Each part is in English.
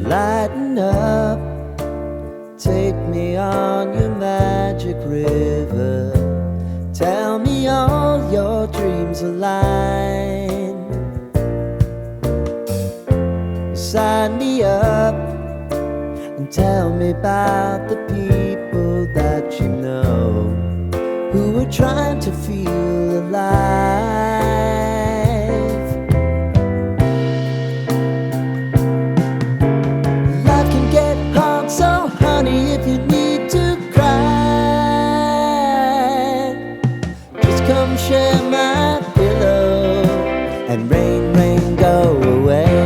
Lighten up, take me on your magic river. Tell me all your dreams align. Sign me up and tell me about the people that you know who are trying to feel alive. Life can get hard, so honey, if you need to cry, just come share my pillow and rain, rain, go away.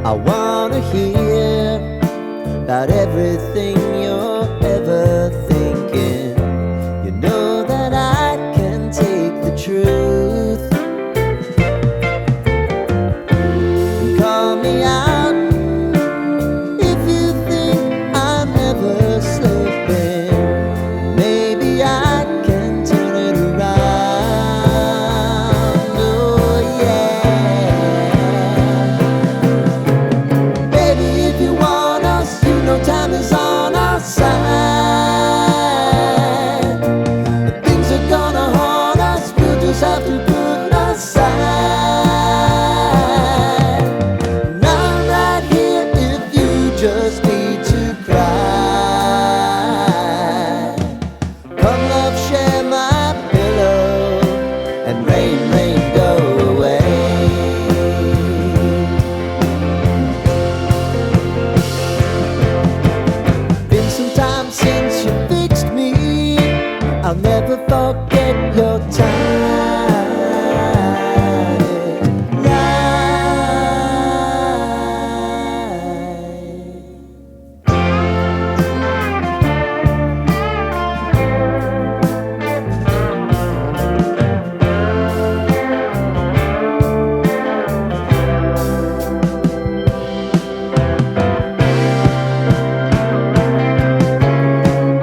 I wanna hear about everything you're ever thinking. You know that I can take the truth. Call me out if you think I'm ever slipping. Maybe I can turn it around. Oh yeah. Baby, if you want us, you know time is on our side. If things are gonna haunt us, we'll just have to put aside. And I'm right here if you just need to cry. Come love, share my pillow and rain, rain, go away. Been some time since you fixed me. I'll never forget your time.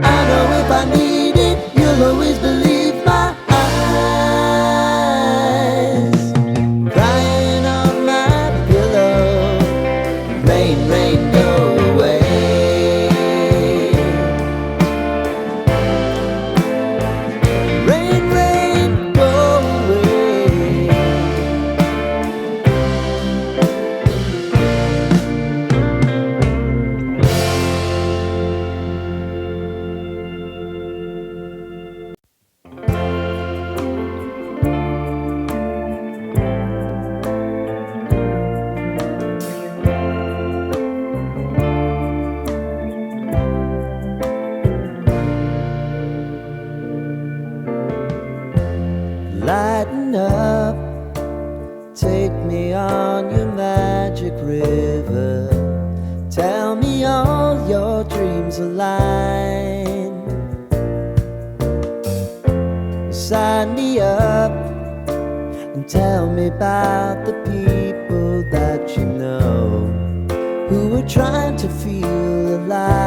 I know if I need it, you'll always believe my eyes. Crying on my pillow, rain, rain, go away. Rain, rain, go away. Lighten up, take me on your magic river. Tell me all your dreams align. Sign me up and tell me about the people that you know who are trying to feel alive.